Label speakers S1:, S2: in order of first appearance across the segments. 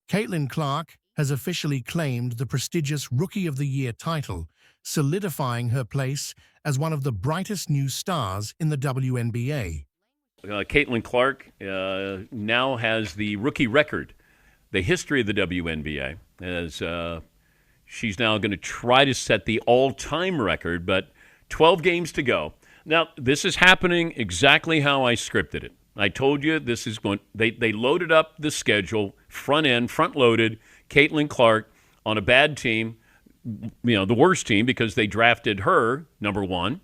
S1: Caitlin Clark has officially claimed the prestigious Rookie of the Year title, solidifying her place as one of the brightest new stars in the WNBA.
S2: Caitlin Clark now has the rookie record, the history of the WNBA, as she's now going to try to set the all-time record, but 12 games to go. Now, this is happening exactly how I scripted it. I told you this is going. They loaded up the schedule, front-loaded. Caitlin Clark on a bad team, the worst team because they drafted her number one.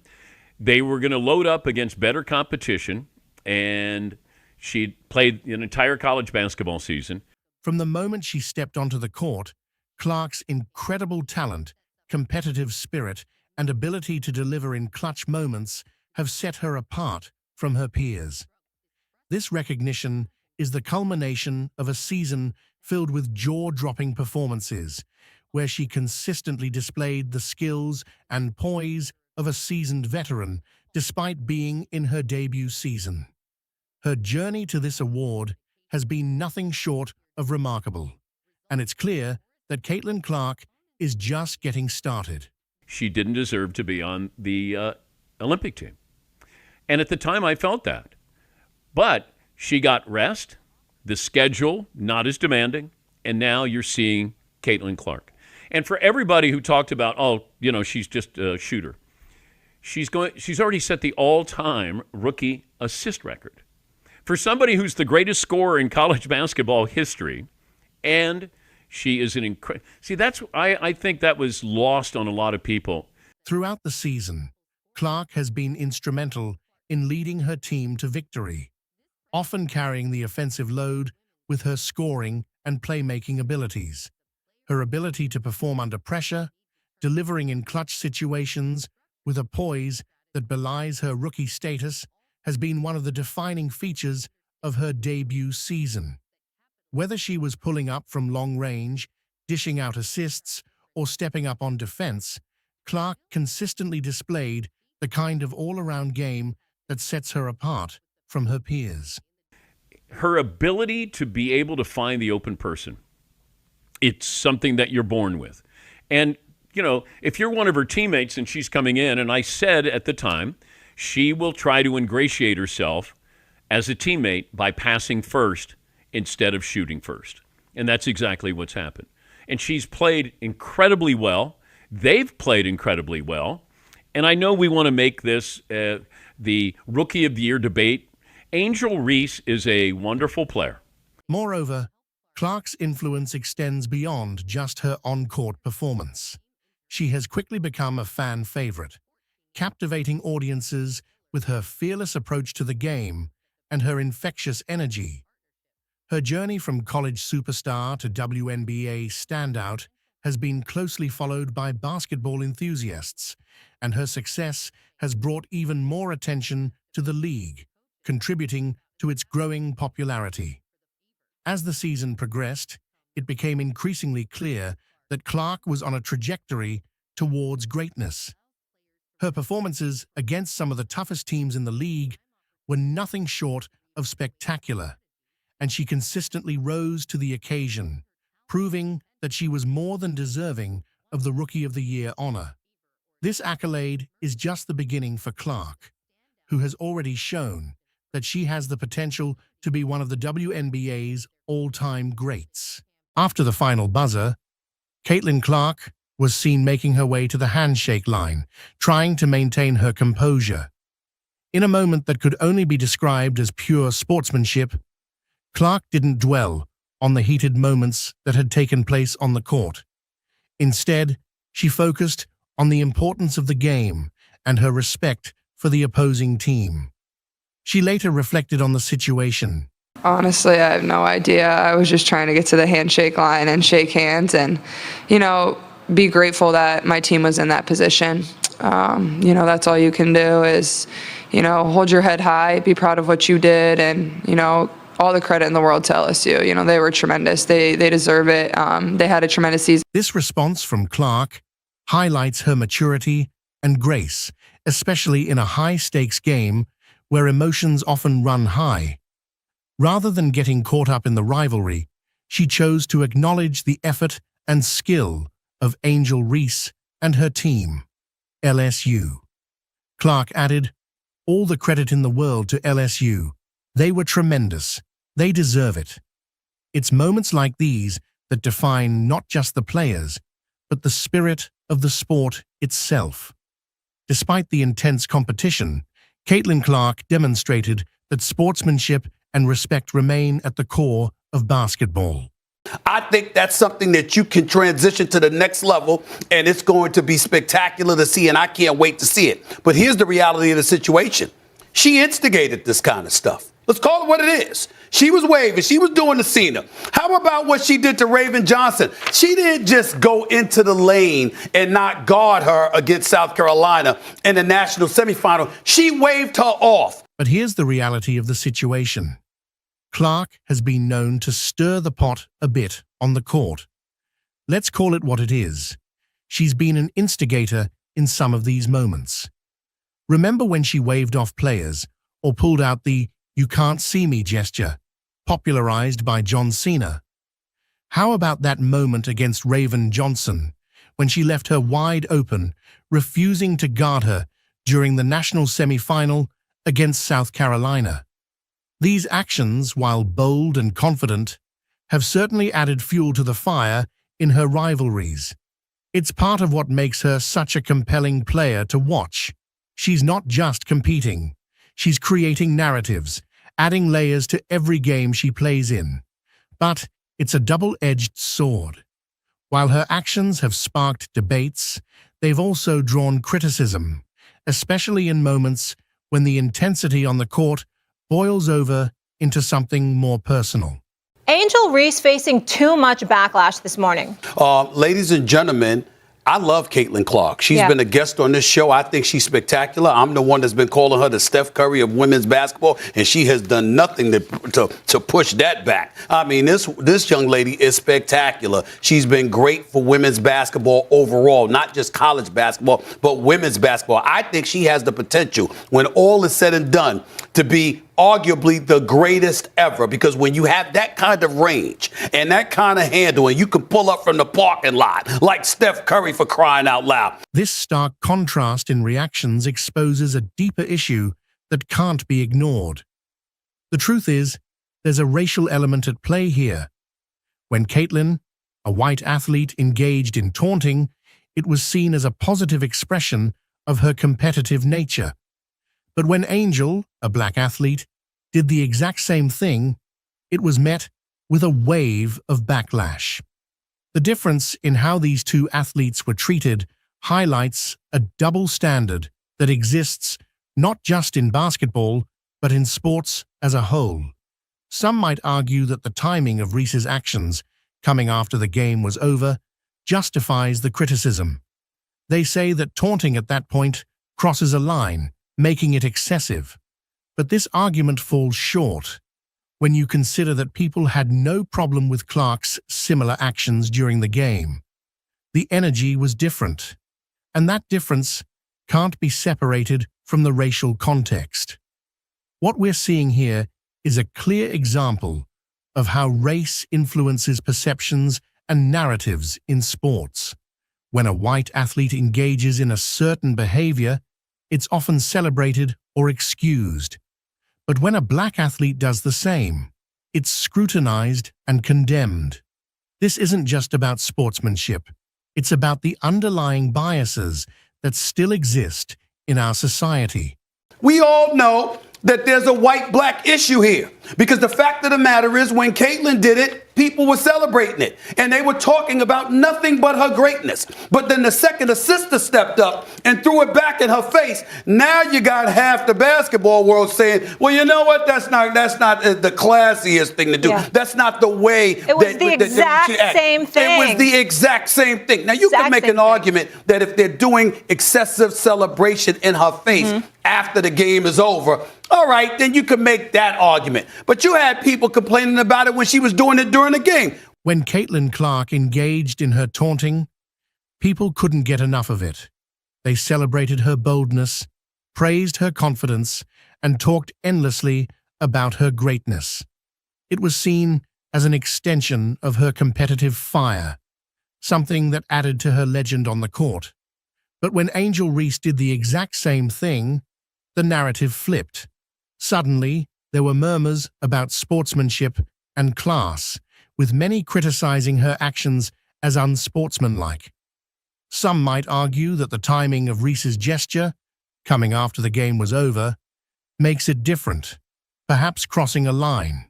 S2: They were going to load up against better competition, and she played an entire college basketball season.
S1: From the moment she stepped onto the court, Clark's incredible talent, competitive spirit, and ability to deliver in clutch moments have set her apart from her peers. This recognition is the culmination of a season filled with jaw-dropping performances, where she consistently displayed the skills and poise of a seasoned veteran, despite being in her debut season. Her journey to this award has been nothing short of remarkable, and it's clear that Caitlin Clark is just getting started.
S2: She didn't deserve to be on the Olympic team. And at the time, I felt that. But she got rest, the schedule not as demanding, and now you're seeing Caitlin Clark. And for everybody who talked about, she's just a shooter, she's already set the all-time rookie assist record. For somebody who's the greatest scorer in college basketball history, and she is an incredible. See, I think that was lost on a lot of people.
S1: Throughout the season, Clark has been instrumental in leading her team to victory, often carrying the offensive load with her scoring and playmaking abilities. Her ability to perform under pressure, delivering in clutch situations with a poise that belies her rookie status, has been one of the defining features of her debut season. Whether she was pulling up from long range, dishing out assists, or stepping up on defense, Clark consistently displayed the kind of all-around game that sets her apart from her peers.
S2: Her ability to be able to find the open person, it's something that you're born with. And, if you're one of her teammates and she's coming in, and I said at the time, she will try to ingratiate herself as a teammate by passing first instead of shooting first. And that's exactly what's happened. And she's played incredibly well. They've played incredibly well. And I know we want to make this the Rookie of the Year debate. Angel Reese is a wonderful player.
S1: Moreover, Clark's influence extends beyond just her on-court performance. She has quickly become a fan favorite, captivating audiences with her fearless approach to the game and her infectious energy. Her journey from college superstar to WNBA standout has been closely followed by basketball enthusiasts, and her success has brought even more attention to the league, contributing to its growing popularity. As the season progressed, it became increasingly clear that Clark was on a trajectory towards greatness. Her performances against some of the toughest teams in the league were nothing short of spectacular, and she consistently rose to the occasion, proving that she was more than deserving of the Rookie of the Year honor. This accolade is just the beginning for Clark, who has already shown that she has the potential to be one of the WNBA's all-time greats. After the final buzzer, Caitlin Clark was seen making her way to the handshake line, trying to maintain her composure. In a moment that could only be described as pure sportsmanship, Clark didn't dwell on the heated moments that had taken place on the court. Instead, she focused on the importance of the game and her respect for the opposing team. She later reflected on the situation.
S3: Honestly, I have no idea. I was just trying to get to the handshake line and shake hands and, be grateful that my team was in that position. That's all you can do is, hold your head high, be proud of what you did, and, all the credit in the world to LSU. They were tremendous. They deserve it. They had a tremendous season.
S1: This response from Clark highlights her maturity and grace, especially in a high-stakes game where emotions often run high. Rather than getting caught up in the rivalry, she chose to acknowledge the effort and skill of Angel Reese and her team, LSU. Clark added, "All the credit in the world to LSU. They were tremendous. They deserve it." It's moments like these that define not just the players, but the spirit of the sport itself. Despite the intense competition, Caitlin Clark demonstrated that sportsmanship and respect remain at the core of basketball.
S4: I think that's something that you can transition to the next level, and it's going to be spectacular to see, and I can't wait to see it. But here's the reality of the situation. She instigated this kind of stuff. Let's call it what it is. She was waving. She was doing the Cena. How about what she did to Raven Johnson? She didn't just go into the lane and not guard her against South Carolina in the national semifinal. She waved her off.
S1: But here's the reality of the situation. Clark has been known to stir the pot a bit on the court. Let's call it what it is. She's been an instigator in some of these moments. Remember when she waved off players or pulled out the "you can't see me" gesture, popularized by John Cena? How about that moment against Raven Johnson when she left her wide open, refusing to guard her during the national semifinal against South Carolina? These actions, while bold and confident, have certainly added fuel to the fire in her rivalries. It's part of what makes her such a compelling player to watch. She's not just competing. She's creating narratives, adding layers to every game she plays in. But it's a double-edged sword. While her actions have sparked debates, they've also drawn criticism, especially in moments when the intensity on the court boils over into something more personal.
S5: Angel Reese facing too much backlash this morning.
S4: Ladies and gentlemen, I love Caitlin Clark. She's been a guest on this show. I think she's spectacular. I'm the one that's been calling her the Steph Curry of women's basketball, and she has done nothing to push that back. I mean, this young lady is spectacular. She's been great for women's basketball overall, not just college basketball, but women's basketball. I think she has the potential, when all is said and done, to be arguably the greatest ever, because when you have that kind of range and that kind of handle, and you can pull up from the parking lot like Steph Curry, for crying out loud.
S1: This stark contrast in reactions exposes a deeper issue that can't be ignored. The truth is, there's a racial element at play here. When Caitlin, a white athlete, engaged in taunting, it was seen as a positive expression of her competitive nature. But when Angel, a black athlete, did the exact same thing, it was met with a wave of backlash. The difference in how these two athletes were treated highlights a double standard that exists not just in basketball, but in sports as a whole. Some might argue that the timing of Reese's actions, coming after the game was over, justifies the criticism. They say that taunting at that point crosses a line, making it excessive. But this argument falls short when you consider that people had no problem with Clark's similar actions during the game. The energy was different, and that difference can't be separated from the racial context. What we're seeing here is a clear example of how race influences perceptions and narratives in sports. When a white athlete engages in a certain behavior, it's often celebrated or excused. But when a black athlete does the same, it's scrutinized and condemned. This isn't just about sportsmanship. It's about the underlying biases that still exist in our society.
S4: We all know that there's a white-black issue here, because the fact of the matter is, when Caitlin did it, people were celebrating it, and they were talking about nothing but her greatness. But then the second a sister stepped up and threw it back in her face, now you got half the basketball world saying, well, you know what, that's not the classiest thing to do. Yeah. That's not the way.
S5: It was the exact same thing.
S4: It was the exact same thing. Now, you can make an argument that if they're doing excessive celebration in her face after the game is over, all right, then you can make that argument. But you had people complaining about it when she was doing it during the game.
S1: When Caitlin Clark engaged in her taunting, people couldn't get enough of it. They celebrated her boldness, praised her confidence, and talked endlessly about her greatness. It was seen as an extension of her competitive fire, something that added to her legend on the court. But when Angel Reese did the exact same thing, the narrative flipped. Suddenly, there were murmurs about sportsmanship and class, with many criticizing her actions as unsportsmanlike. Some might argue that the timing of Reese's gesture, coming after the game was over, makes it different, perhaps crossing a line.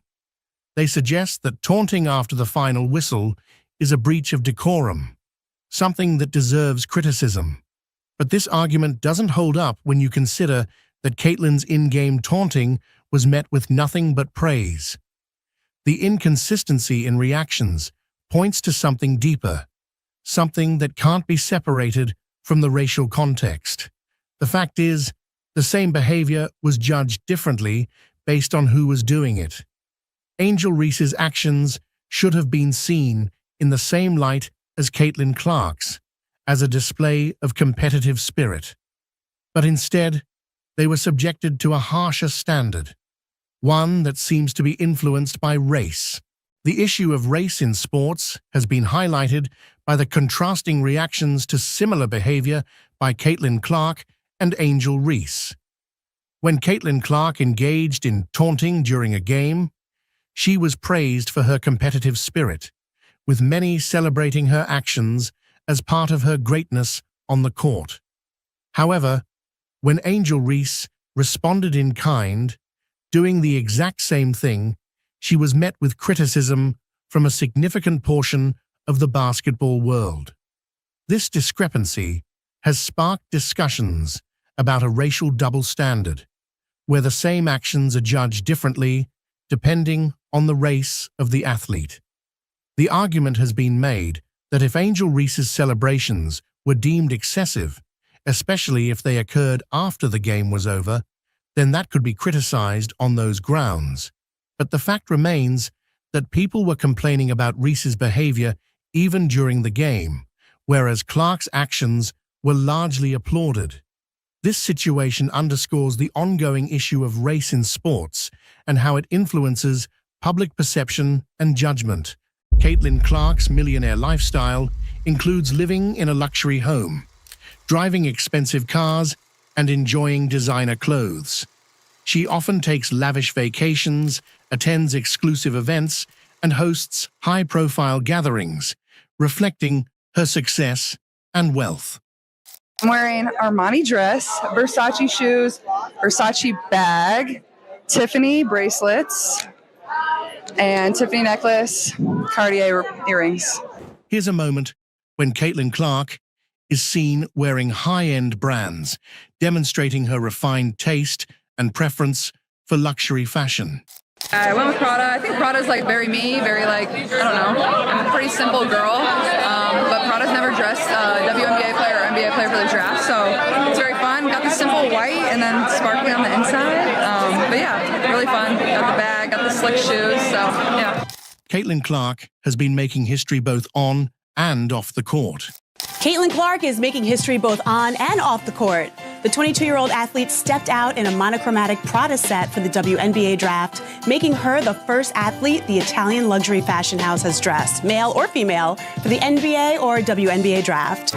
S1: They suggest that taunting after the final whistle is a breach of decorum, something that deserves criticism. But this argument doesn't hold up when you consider that Caitlin's in-game taunting was met with nothing but praise. The inconsistency in reactions points to something deeper, something that can't be separated from the racial context. The fact is, the same behavior was judged differently based on who was doing it. Angel Reese's actions should have been seen in the same light as Caitlin Clark's, as a display of competitive spirit. But instead, they were subjected to a harsher standard, one that seems to be influenced by race. The issue of race in sports has been highlighted by the contrasting reactions to similar behavior by Caitlin Clark and Angel Reese. When Caitlin Clark engaged in taunting during a game, she was praised for her competitive spirit, with many celebrating her actions as part of her greatness on the court. However, when Angel Reese responded in kind, doing the exact same thing, she was met with criticism from a significant portion of the basketball world. This discrepancy has sparked discussions about a racial double standard, where the same actions are judged differently depending on the race of the athlete. The argument has been made that if Angel Reese's celebrations were deemed excessive, especially if they occurred after the game was over, then that could be criticized on those grounds. But the fact remains that people were complaining about Reese's behavior even during the game, whereas Clark's actions were largely applauded. This situation underscores the ongoing issue of race in sports and how it influences public perception and judgment. Caitlin Clark's millionaire lifestyle includes living in a luxury home, driving expensive cars, and enjoying designer clothes. She often takes lavish vacations, attends exclusive events, and hosts high-profile gatherings, reflecting her success and wealth.
S6: I'm wearing Armani dress, Versace shoes, Versace bag, Tiffany bracelets, and Tiffany necklace, Cartier earrings.
S1: Here's a moment when Caitlin Clark is seen wearing high-end brands, demonstrating her refined taste and preference for luxury fashion.
S6: I went with Prada. I think Prada's like very me, very like, I don't know. I'm a pretty simple girl, but Prada's never dressed a WNBA player or NBA player for the draft, so it's very fun. Got the simple white and then sparkly on the inside. But yeah, really fun. Got the bag, got the slick shoes, so yeah.
S1: Caitlin Clark has been making history both on and off the court.
S7: Caitlin Clark is making history both on and off the court. The 22-year-old athlete stepped out in a monochromatic Prada set for the WNBA draft, making her the first athlete the Italian luxury fashion house has dressed, male or female, for the NBA or WNBA draft.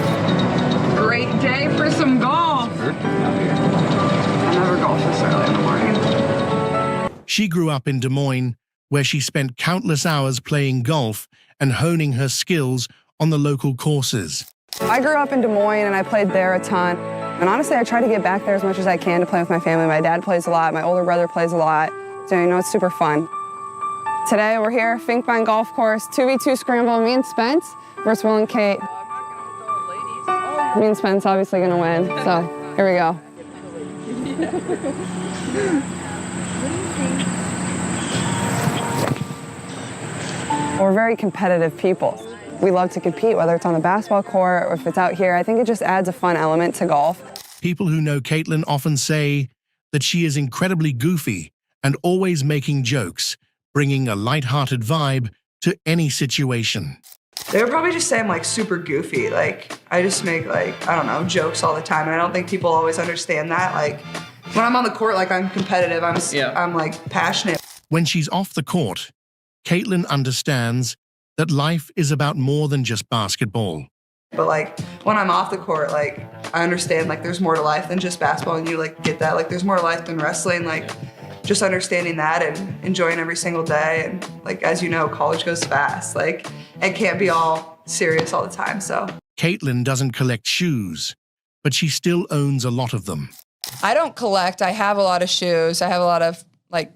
S6: Great day for some golf. I never golf this early in the morning.
S1: She grew up in Des Moines, where she spent countless hours playing golf and honing her skills on the local courses.
S8: I grew up in Des Moines and I played there a ton. And honestly, I try to get back there as much as I can to play with my family. My dad plays a lot, my older brother plays a lot. So, it's super fun. Today we're here, Finkbine Golf Course, 2v2 scramble, me and Spence versus Will and Kate. Me and Spence obviously gonna win, so here we go. We're very competitive people. We love to compete, whether it's on the basketball court or if it's out here. I think it just adds a fun element to golf.
S1: People who know Caitlin often say that she is incredibly goofy and always making jokes, bringing a lighthearted vibe to any situation.
S3: They would probably just say I'm like super goofy. Like I just make like, I don't know, jokes all the time. And I don't think people always understand that. Like when I'm on the court, like I'm competitive, I'm like passionate.
S1: When she's off the court, Caitlin understands that life is about more than just basketball.
S3: But like when I'm off the court, like I understand like there's more to life than just basketball, and you like get that. Like there's more to life than wrestling. Like just understanding that and enjoying every single day. And like as you know, college goes fast. Like it can't be all serious all the time. So
S1: Caitlin doesn't collect shoes, but she still owns a lot of them.
S6: I don't collect. I have a lot of shoes. I have a lot of like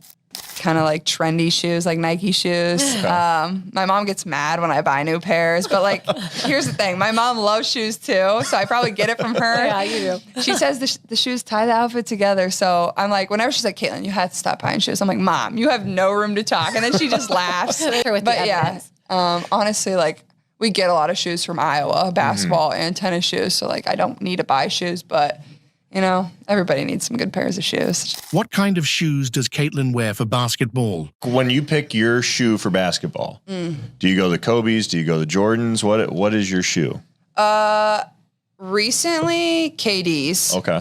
S6: kind of like trendy shoes, like Nike shoes. My mom gets mad when I buy new pairs, but like, here's the thing. My mom loves shoes too, so I probably get it from her.
S5: Yeah, you do.
S6: She says the shoes tie the outfit together. So I'm like, whenever she's like, Caitlin, you have to stop buying shoes. I'm like, Mom, you have no room to talk. And then she just laughs. But yeah, honestly, like we get a lot of shoes from Iowa, basketball and tennis shoes. So like, I don't need to buy shoes, but you know, everybody needs some good pairs of shoes.
S1: What kind of shoes does Caitlin wear for basketball?
S9: When you pick your shoe for basketball, do you go the Kobe's? Do you go the Jordans? What is your shoe?
S6: Recently, KD's.
S9: Okay.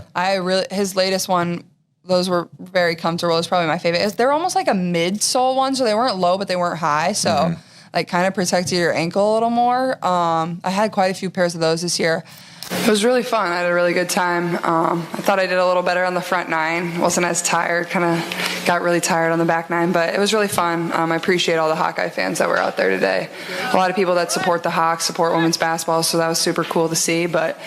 S6: His latest one, those were very comfortable. It's probably my favorite. They're almost like a midsole one, so they weren't low, but they weren't high. So like kind of protected your ankle a little more. I had quite a few pairs of those this year. It was really fun. I had a really good time. I thought I did a little better on the front nine. Wasn't as tired, kind of got really tired on the back nine, but it was really fun. I appreciate all the Hawkeye fans that were out there today. A lot of people that support the Hawks, support women's basketball, so that was super cool to see, but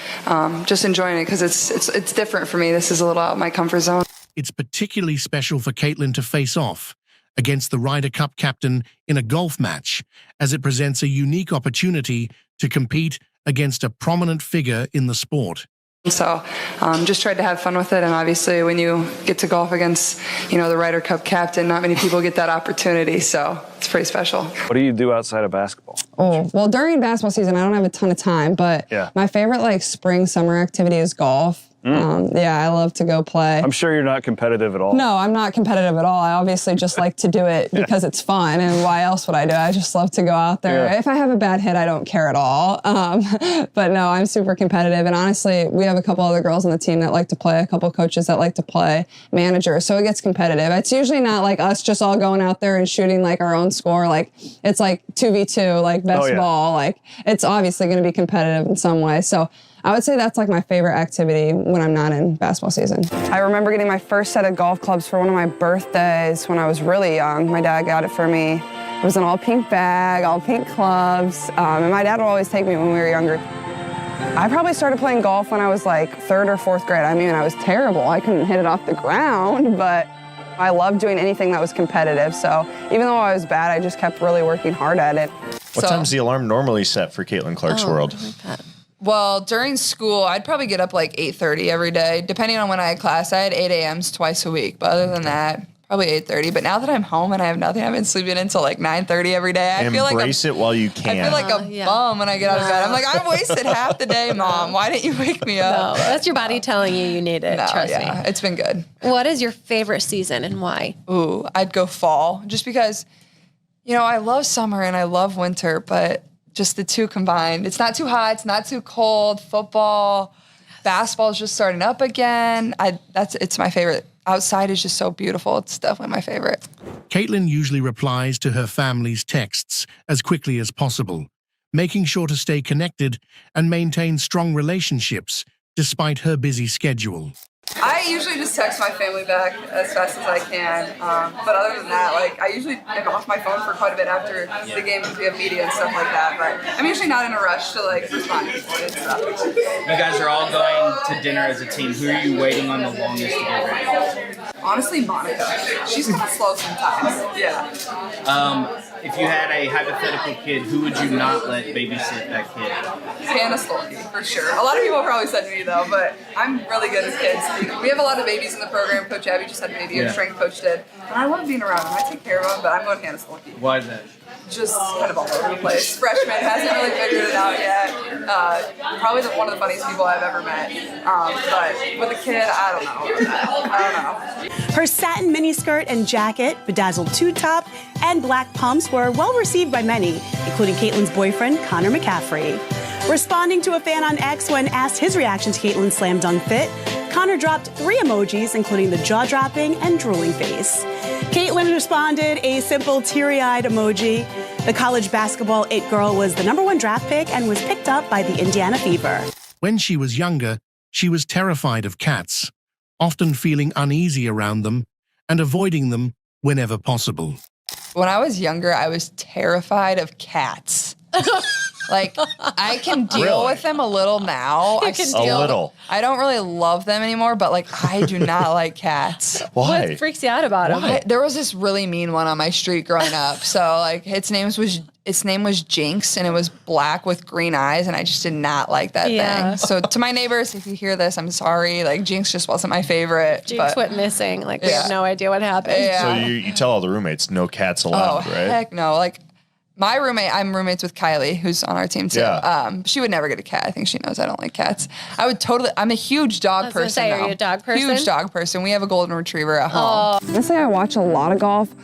S6: just enjoying it because it's different for me. This is a little out of my comfort zone.
S1: It's particularly special for Caitlin to face off against the Ryder Cup captain in a golf match, as it presents a unique opportunity to compete against a prominent figure in the sport.
S3: So just tried to have fun with it, and obviously when you get to golf against, you know, the Ryder Cup captain, not many people get that opportunity, so it's pretty special.
S10: What do you do outside of basketball?
S8: Oh, well, during basketball season, I don't have a ton of time, but my favorite like spring, summer activity is golf. Yeah, I love to go play.
S10: I'm sure you're not competitive at all.
S8: No, I'm not competitive at all. I obviously just like to do it because it's fun, and why else would I do it? I just love to go out there. If I have a bad hit, I don't care at all. But no, I'm super competitive, and honestly, we have a couple other girls on the team that like to play, a couple coaches that like to play, managers, so it gets competitive. It's usually not like us just all going out there and shooting like our own score. Like it's like 2v2, like best ball. Like it's obviously going to be competitive in some way. So I would say that's like my favorite activity when I'm not in basketball season. I remember getting my first set of golf clubs for one of my birthdays when I was really young. My dad got it for me. It was an all pink bag, all pink clubs, and my dad would always take me when we were younger. I probably started playing golf when I was like 3rd or 4th grade. I mean, I was terrible. I couldn't hit it off the ground, but I loved doing anything that was competitive. So even though I was bad, I just kept really working hard at it.
S9: What time's the alarm normally set for Caitlin Clark's world?
S6: Well, during school, I'd probably get up like 8:30 every day. Depending on when I had class, I had 8 a.m.s twice a week. But other than that, probably 8:30. But now that I'm home and I have nothing, I've been sleeping until like 9:30 every day. I feel like
S9: embrace it while you can.
S6: I feel like a bum when I get out of bed. I'm like, I wasted half the day, Mom. Why didn't you wake me up?
S5: No, that's your body telling you need it. Trust me.
S6: It's been good.
S5: What is your favorite season and why?
S6: Ooh, I'd go fall. Just because, you know, I love summer and I love winter, but just the two combined. It's not too hot, it's not too cold. Football, basketball's just starting up again. It's my favorite. Outside is just so beautiful. It's definitely my favorite.
S1: Caitlin usually replies to her family's texts as quickly as possible, making sure to stay connected and maintain strong relationships despite her busy schedule.
S3: I usually just text my family back as fast as I can, but other than that, like I usually am off my phone for quite a bit after the game because we have media and stuff like that, but I'm usually not in a rush to like respond to people and stuff.
S11: You guys are all going to dinner as a team. Who are you waiting on the longest to get ready?
S3: Honestly, Monica. She's kind of slow sometimes. Yeah.
S11: If you had a hypothetical kid, who would you not let babysit that kid?
S3: Hannah Stolke, for sure. A lot of people probably said me though, but I'm really good with kids. We have a lot of babies in the program. Coach Abby just had a baby, our strength coach did. And I love being around them. I take care of them, but I'm going Hannah Stolke.
S11: Why is that?
S3: Just kind of all over the place. Freshman, hasn't really figured it out yet. Probably one of the funniest people I've ever met. But with a kid, I don't know.
S7: Her satin miniskirt and jacket, bedazzled two-top, and black pumps were well received by many, including Caitlin's boyfriend, Connor McCaffrey. Responding to a fan on X when asked his reaction to Caitlin's slam dunk fit, Connor dropped 3 emojis, including the jaw-dropping and drooling face. Caitlin responded a simple teary-eyed emoji. The college basketball it girl was the #1 draft pick and was picked up by the Indiana Fever.
S1: When she was younger, she was terrified of cats, often feeling uneasy around them and avoiding them whenever possible.
S3: When I was younger, I was terrified of cats. Like, I can deal with them a little now.
S9: A little.
S3: I don't really love them anymore, but like, I do not like cats.
S9: Why?
S5: What freaks you out about him?
S3: There was this really mean one on my street growing up. So like, its name was Jinx, and it was black with green eyes, and I just did not like that thing. So to my neighbors, if you hear this, I'm sorry. Like, Jinx just wasn't my favorite.
S5: Jinx went missing. Like, we have no idea what happened.
S3: Yeah.
S9: So you tell all the roommates, no cats allowed, right?
S3: Heck no. Like, my roommate, I'm roommates with Kylie, who's on our team too.
S9: Yeah.
S3: She would never get a cat. I think she knows I don't like cats. I'm a huge dog person.
S5: Are you a dog person?
S3: Huge dog person. We have a golden retriever at home.
S8: Honestly, I watch a lot of golf.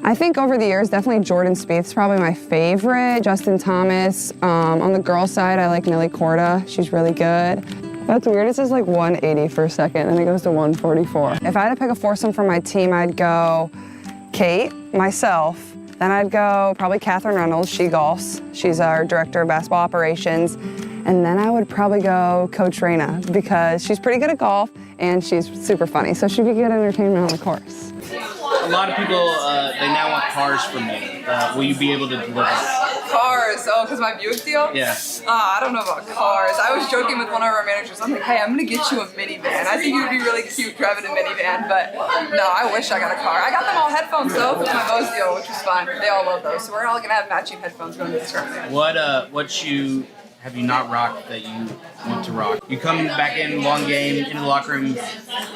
S8: I think over the years, definitely Jordan Spieth's probably my favorite. Justin Thomas. On the girls' side, I like Nelly Korda. She's really good. That's weird. It says like 180 for a second, and it goes to 144. If I had to pick a foursome for my team, I'd go Kate, myself. Then I'd go probably Catherine Reynolds. She golfs. She's our director of basketball operations. And then I would probably go Coach Raina because she's pretty good at golf and she's super funny. So she'd be good entertainment on the course.
S11: A lot of people, they now want cars from you. Will you be able to deliver that?
S3: Cars, because my Buick deal?
S11: Yeah.
S3: I don't know about cars. I was joking with one of our managers. I'm like, hey, I'm going to get you a minivan. I think you'd be really cute driving a minivan, but no, I wish I got a car. I got them all headphones, though, for my Bose deal, which was fun. They all love those. So we're all going to have matching headphones going to this tournament.
S11: What shoe have you not rocked that you want to rock? You come back in one game, into the locker room,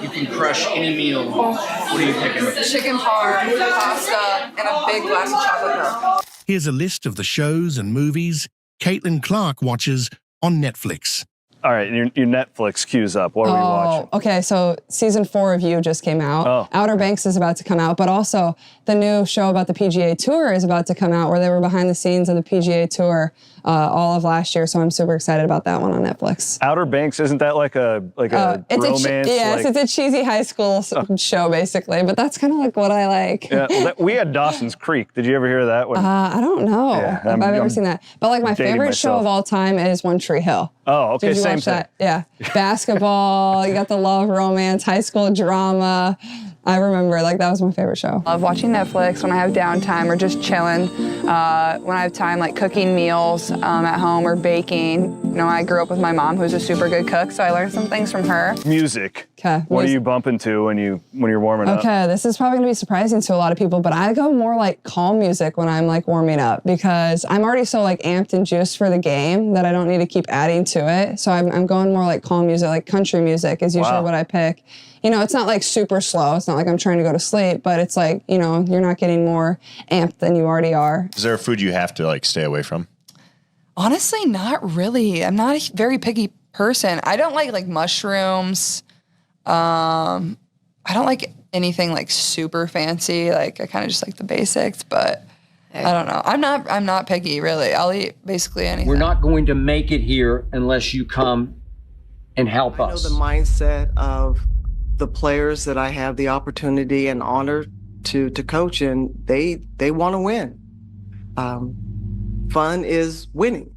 S11: you can crush any meal. What are you picking?
S3: Chicken parm, pasta, and a big glass of chocolate milk.
S1: Here's a list of the shows and movies Caitlin Clark watches on Netflix.
S10: All right, your Netflix queues up. What are we watching?
S8: Okay, so season 4 of You just came out.
S10: Oh.
S8: Outer Banks is about to come out, but also the new show about the PGA Tour is about to come out, where they were behind the scenes of the PGA Tour all of last year. So I'm super excited about that one on Netflix.
S10: Outer Banks, isn't that like a romance?
S8: Yes, it's a cheesy high school show basically, but that's kind of like what I like.
S10: Yeah, well, we had Dawson's Creek. Did you ever hear that one?
S8: I don't know if I've ever seen that. But like my favorite show of all time is One Tree Hill.
S10: Oh, okay,
S8: Did you
S10: same
S8: watch
S10: thing.
S8: That? Yeah, basketball. You got the love, romance, high school drama. I remember, like, that was my favorite show.
S3: I love watching Netflix when I have downtime or just chilling. When I have time, like cooking meals at home or baking. You know, I grew up with my mom, who's a super good cook, so I learned some things from her.
S10: Music.
S8: Okay.
S10: What are you bumping to when you're warming up?
S8: Okay, this is probably gonna be surprising to a lot of people, but I go more like calm music when I'm like warming up because I'm already so like amped and juiced for the game that I don't need to keep adding to it. So I'm going more like calm music, like country music is usually what I pick. You know, it's not like super slow. It's not like I'm trying to go to sleep, but it's like, you know, you're not getting more amped than you already are.
S9: Is there a food you have to like stay away from?
S3: Honestly, not really. I'm not a very picky person. I don't like mushrooms. I don't like anything like super fancy. Like I kind of just like the basics, but I don't know. I'm not picky really. I'll eat basically anything.
S12: We're not going to make it here unless you come and help us.
S13: I know the mindset of the players that I have the opportunity and honor to coach, and they want to win. Fun is winning.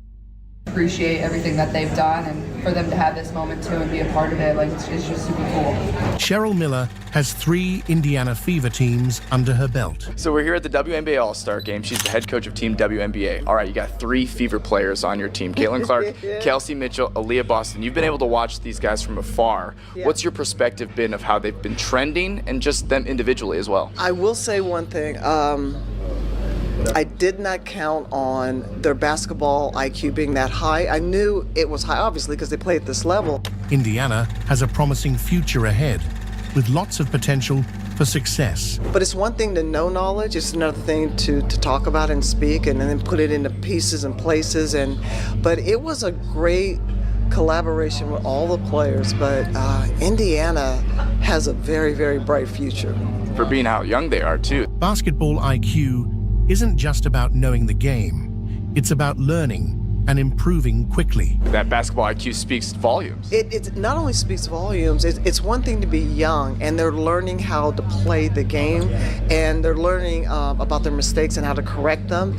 S3: Appreciate everything that they've done, and for them to have this moment too and be a part of it, like it's just super cool.
S1: Cheryl Miller has 3 Indiana Fever teams under her belt.
S14: So we're here at the WNBA All-Star Game. She's the head coach of Team WNBA. All right, you got 3 Fever players on your team. Caitlin Clark, Kelsey Mitchell, Aaliyah Boston. You've been able to watch these guys from afar. What's your perspective been of how they've been trending and just them individually as well?
S13: I will say one thing. I did not count on their basketball IQ being that high. I knew it was high, obviously, because they play at this level.
S1: Indiana has a promising future ahead, with lots of potential for success.
S13: But it's one thing to know knowledge, it's another thing to talk about and speak and then put it into pieces and places. But it was a great collaboration with all the players, but Indiana has a very, very bright future.
S14: For being how young they are, too.
S1: Basketball IQ isn't just about knowing the game. It's about learning, and improving quickly.
S14: That basketball IQ speaks volumes.
S13: It not only speaks volumes, it's one thing to be young and they're learning how to play the game and they're learning about their mistakes and how to correct them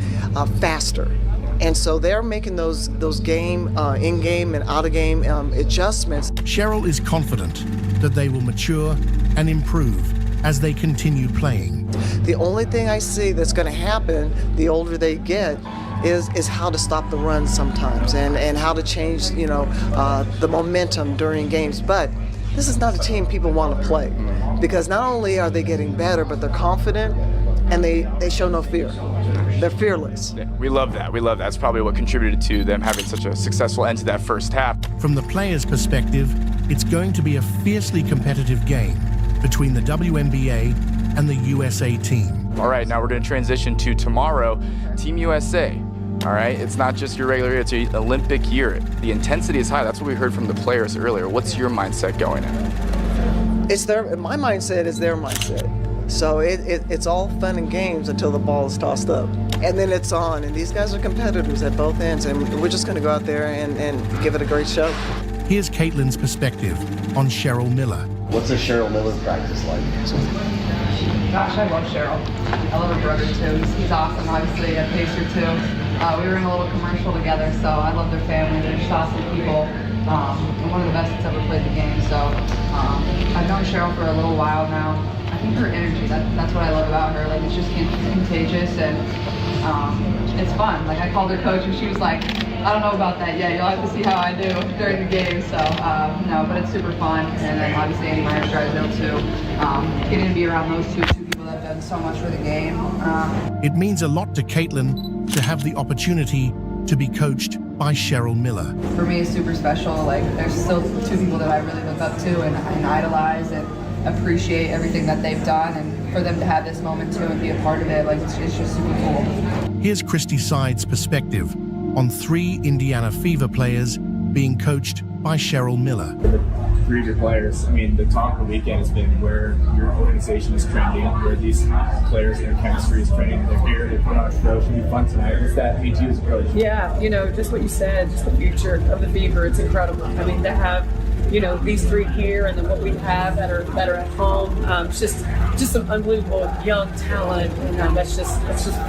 S13: faster. And so they're making those game, in-game and out-of-game adjustments.
S1: Cheryl is confident that they will mature and improve as they continue playing.
S13: The only thing I see that's going to happen the older they get is how to stop the run sometimes and how to change, the momentum during games. But this is not a team people want to play because not only are they getting better, but they're confident and they show no fear. They're fearless.
S14: Yeah, we love that. That's probably what contributed to them having such a successful end to that first half.
S1: From the players' perspective, it's going to be a fiercely competitive game between the WNBA and the USA team.
S14: All right, now we're going to transition to tomorrow, Team USA. All right, it's not just your regular year, it's your Olympic year. The intensity is high. That's what we heard from the players earlier. What's your mindset going in?
S13: My mindset is their mindset. So it's all fun and games until the ball is tossed up. And then it's on, and these guys are competitors at both ends, and we're just going to go out there and give it a great show.
S1: Here's Caitlin's perspective on Cheryl Miller.
S15: What's a Cheryl Miller practice like?
S6: Gosh, I love Cheryl. I love her brother too. He's awesome, obviously, a Pacer too. We were in a little commercial together, so I love their family. They're just awesome people. And one of the best that's ever played the game. So I've known Cheryl for a little while now. I think her energy, that's what I love about her. Like, it's just contagious and it's fun. Like, I called her coach and she was like, I don't know about that yet. You'll have to see how I do during the game. So, no, but it's super fun. And then obviously Andy Myers drives ill too. Getting to be around those two people that have done so much for the game.
S1: It means a lot to Caitlin to have the opportunity to be coached by Cheryl Miller.
S6: For me, it's super special. Like, there's still two people that I really look up to and idolize and appreciate everything that they've done, and for them to have this moment too and be a part of it, like, it's just super cool.
S1: Here's Christy Side's perspective on 3 Indiana Fever players being coached by Cheryl Miller.
S16: The 3 of your players, I mean, the talk of the weekend has been where your organization is trending, where these players and their chemistry is trending. They're here, they put on a show, it should be fun tonight. What's that mean to you as a coach?
S17: Yeah, just what you said, just the future of the Fever, it's incredible. I mean, to have these 3 here, and then what we have that are at home. It's just some unbelievable young talent, and that's just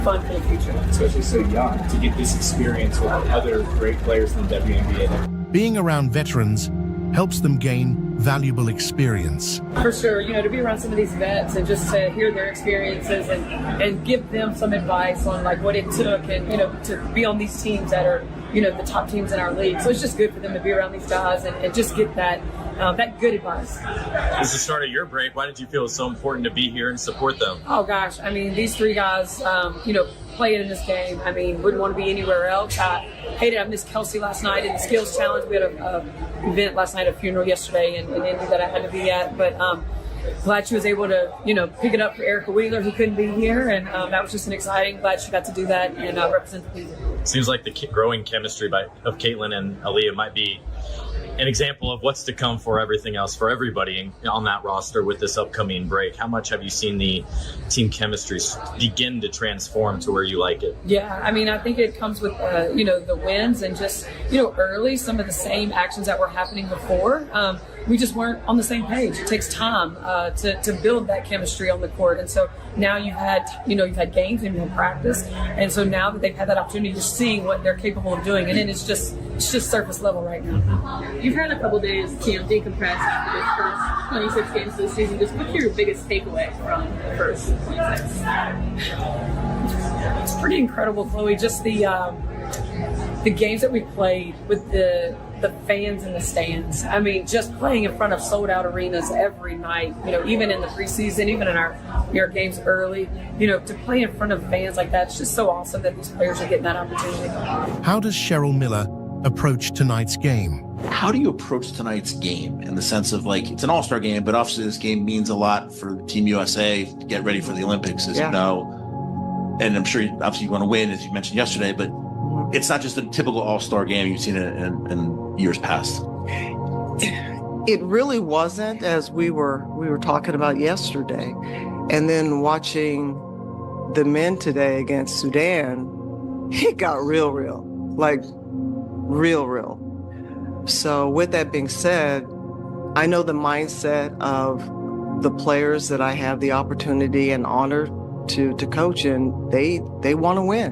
S17: fun for the future.
S16: Especially so young, to get this experience with other great players in the WNBA.
S1: Being around veterans helps them gain valuable experience.
S17: For sure, to be around some of these vets and just to hear their experiences and give them some advice on like what it took, and to be on these teams that are the top teams in our league. So it's just good for them to be around these guys and just get that good advice.
S18: This is the start of your break. Why did you feel it was so important to be here and support them?
S17: Oh gosh, I mean, these 3 guys, playing in this game. I mean, wouldn't want to be anywhere else. I missed Kelsey last night in the skills challenge. We had a event last night, a funeral yesterday in Indy that I had to be at, but glad she was able to, pick it up for Erica Wheeler, who couldn't be here, and that was just glad she got to do that and represent the people.
S18: Seems like the growing chemistry of Caitlin and Aaliyah might be an example of what's to come for everything else, for everybody on that roster with this upcoming break. How much have you seen the team chemistry begin to transform to where you like it?
S17: Yeah, I mean, I think it comes with, the wins and just, early, some of the same actions that were happening before. We just weren't on the same page. It takes time to build that chemistry on the court. And so now you've had games and you've had practice. And so now that they've had that opportunity, you're seeing what they're capable of doing. And then it's just surface level right now.
S19: You've had a couple days to decompress after this first 26 games this season. Just what's your biggest takeaway from the first 26?
S17: It's pretty incredible, Chloe. Just the games that we played with the fans in the stands. I mean, just playing in front of sold out arenas every night, even in the preseason, even in our games early, to play in front of fans like that, it's just so awesome that these players are getting that opportunity.
S1: How does Cheryl Miller approach tonight's game?
S20: How do you approach tonight's game in the sense of it's an all-star game, but obviously this game means a lot for Team USA to get ready for the Olympics, as you know. And I'm sure obviously you want to win, as you mentioned yesterday, but it's not just a typical all-star game you've seen in years past.
S13: It really wasn't, as we were talking about yesterday. And then watching the men today against Sudan, it got real. Like, real. So with that being said, I know the mindset of the players that I have the opportunity and honor to coach, and they want to win.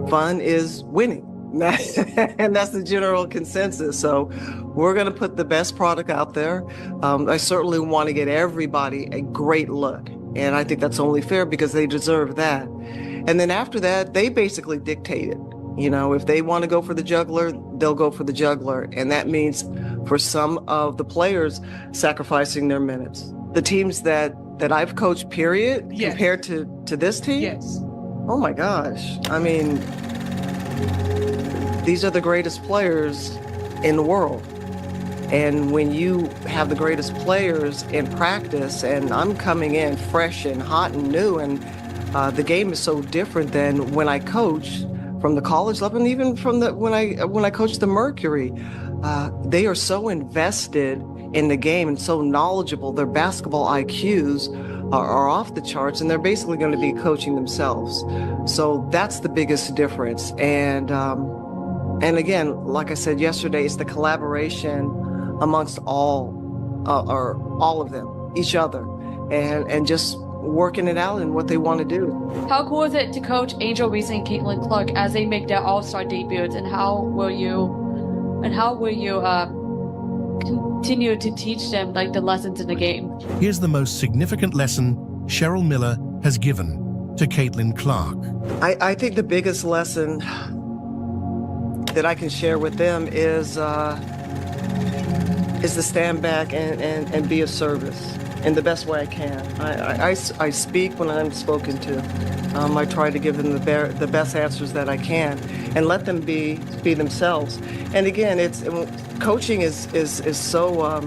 S13: Fun is winning. And that's the general consensus. So we're going to put the best product out there. I certainly want to get everybody a great look. And I think that's only fair because they deserve that. And then after that, they basically dictate it. You know, if they want to go for the juggler, they'll go for the juggler. And that means for some of the players sacrificing their minutes. The teams that I've coached, period, compared to this team?
S21: Yes.
S13: Oh my gosh. I mean, these are the greatest players in the world. And when you have the greatest players in practice, and I'm coming in fresh and hot and new, and the game is so different than when I coached from the college level, and even from when I coached the Mercury. They are so invested in the game and so knowledgeable. Their basketball IQs are off the charts, and they're basically going to be coaching themselves. So that's the biggest difference. And again, like I said yesterday, it's the collaboration amongst all of them, each other, and just working it out and what they want to do.
S22: How cool is it to coach Angel Reese and Caitlin Clark as they make their All-Star debuts, and how will you continue to teach them like the lessons in the game?
S1: Here's the most significant lesson Cheryl Miller has given to Caitlin Clark.
S13: I think the biggest lesson that I can share with them is to stand back and be of service in the best way I can. I speak when I'm spoken to. I try to give them the best answers that I can and let them be themselves. And again, coaching is so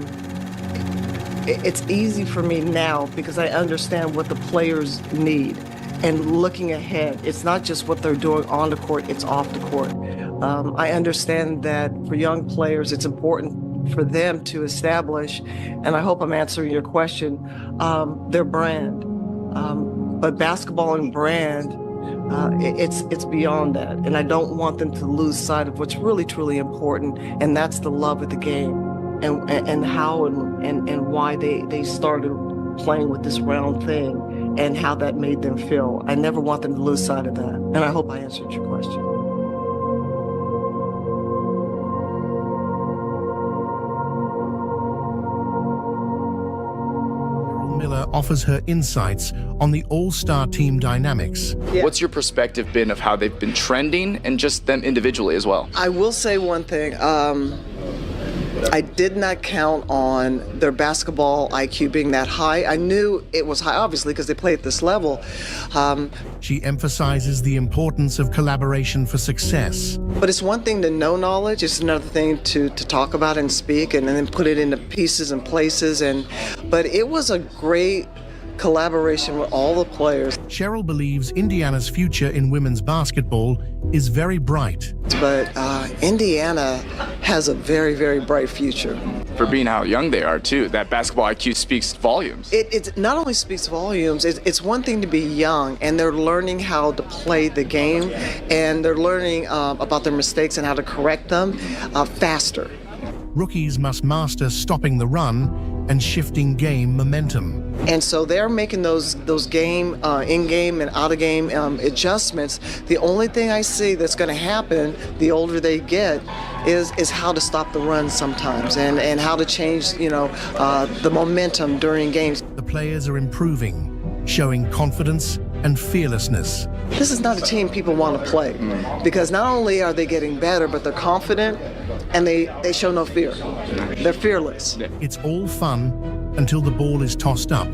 S13: it's easy for me now because I understand what the players need and looking ahead. It's not just what they're doing on the court, it's off the court. I understand that for young players, it's important for them to establish, and I hope I'm answering your question, their brand. But basketball and brand, it's beyond that. And I don't want them to lose sight of what's really, truly important, and that's the love of the game and how and why they started playing with this round thing and how that made them feel. I never want them to lose sight of that. And I hope I answered your question.
S1: Miller offers her insights on the all-star team dynamics.
S14: What's your perspective been of how they've been trending and just them individually as well?
S13: I will say one thing. I did not count on their basketball IQ being that high. I knew it was high, obviously, because they play at this level.
S1: She emphasizes the importance of collaboration for success.
S13: But it's one thing to know knowledge, it's another thing to talk about and speak and then put it into pieces and places. But it was a great collaboration with all the players.
S1: Cheryl believes Indiana's future in women's basketball is very bright.
S13: But Indiana has a very, very bright future.
S14: For being how young they are, too. That basketball IQ speaks volumes.
S13: It not only speaks volumes, it's one thing to be young, and they're learning how to play the game, and they're learning about their mistakes and how to correct them faster.
S1: Rookies must master stopping the run and shifting game momentum.
S13: And so they're making those game, in-game and out-of-game adjustments. The only thing I see that's going to happen the older they get is how to stop the run sometimes and how to change, the momentum during games.
S1: The players are improving, showing confidence and fearlessness.
S13: This is not a team people want to play because not only are they getting better, but they're confident and they show no fear. They're fearless.
S1: It's all fun until the ball is tossed up.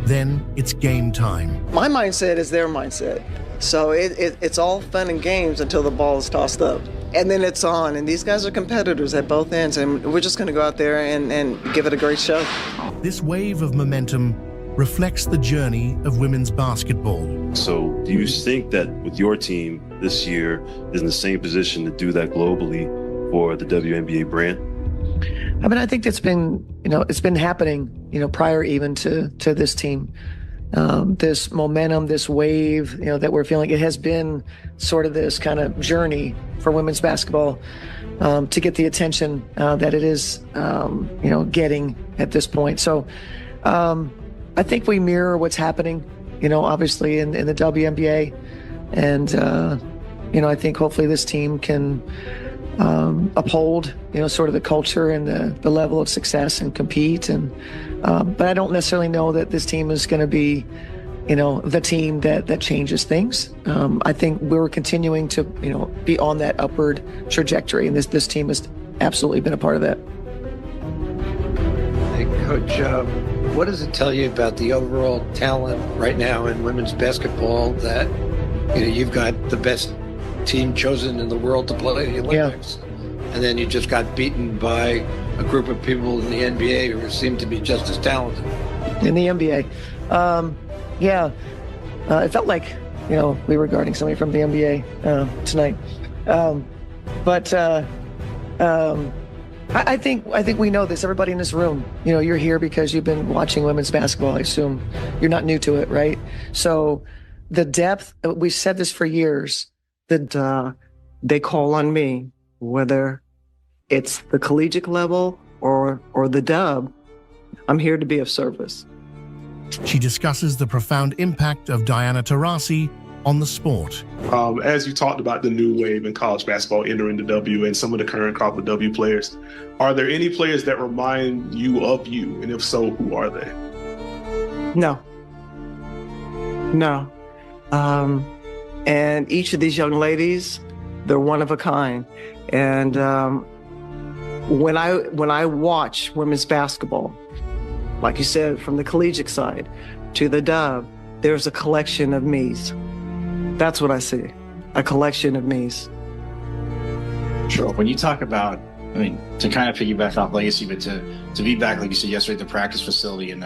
S1: Then it's game time.
S13: My mindset is their mindset. So it's all fun and games until the ball is tossed up. And then it's on. And these guys are competitors at both ends. And we're just going to go out there and give it a great show.
S1: This wave of momentum reflects the journey of women's basketball.
S23: So do you think that with your team this year is in the same position to do that globally for the WNBA brand?
S21: I mean, I think it's been, it's been happening, prior even to this team.
S2: this momentum, this wave, that we're feeling. It has been sort of this kind of journey for women's basketball to get the attention that it is, getting at this point. So I think we mirror what's happening, obviously in the WNBA. And, I think hopefully this team can uphold, sort of the culture and the level of success and compete. And but I don't necessarily know that this team is going to be, the team that changes things. I think we're continuing to, be on that upward trajectory, and this team has absolutely been a part of that.
S4: Hey, Coach, what does it tell you about the overall talent right now in women's basketball that, you've got the best team chosen in the world to play the Olympics, and then you just got beaten by a group of people in the NBA who seem to be just as talented?
S2: In the NBA, it felt like we were guarding somebody from the NBA tonight, I think we know this. Everybody in this room, you're here because you've been watching women's basketball. I assume you're not new to it, right? So the depth, we've said this for years, that they call on me, whether it's the collegiate level or the dub, I'm here to be of service.
S1: She discusses the profound impact of Diana Taurasi on the sport.
S21: As you talked about the new wave in college basketball entering the W and some of the current crop of W players, are there any players that remind you of you? And if so, who are they?
S13: No. And each of these young ladies, they're one of a kind. And when I watch women's basketball, like you said, from the collegiate side to the dub, there's a collection of me's. That's what I see, a collection of me's.
S24: Sure. When you talk about, to kind of piggyback off legacy, but to be back, like you said yesterday, at the practice facility, and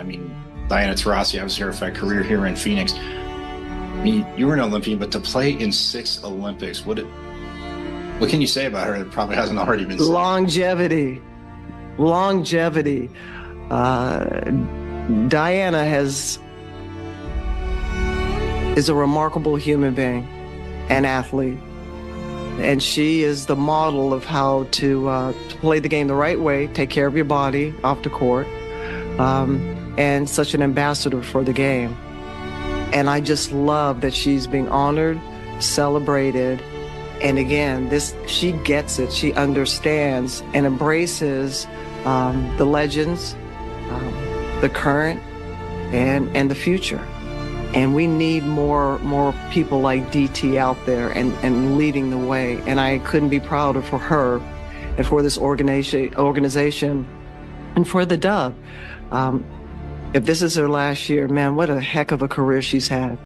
S24: Diana Taurasi, I was here for a career here in Phoenix. You were an Olympian, but to play in 6 Olympics, what can you say about her that probably hasn't already been said?
S13: Longevity. Diana is a remarkable human being, an athlete, and she is the model of how to play the game the right way, take care of your body off the court, and such an ambassador for the game. And I just love that she's being honored, celebrated, and again, she gets it. She understands and embraces the legends, the current, and the future. And we need more people like DT out there and leading the way. And I couldn't be prouder for her and for this organization and for the Dub. If this is her last year, man, what a heck of a career she's had.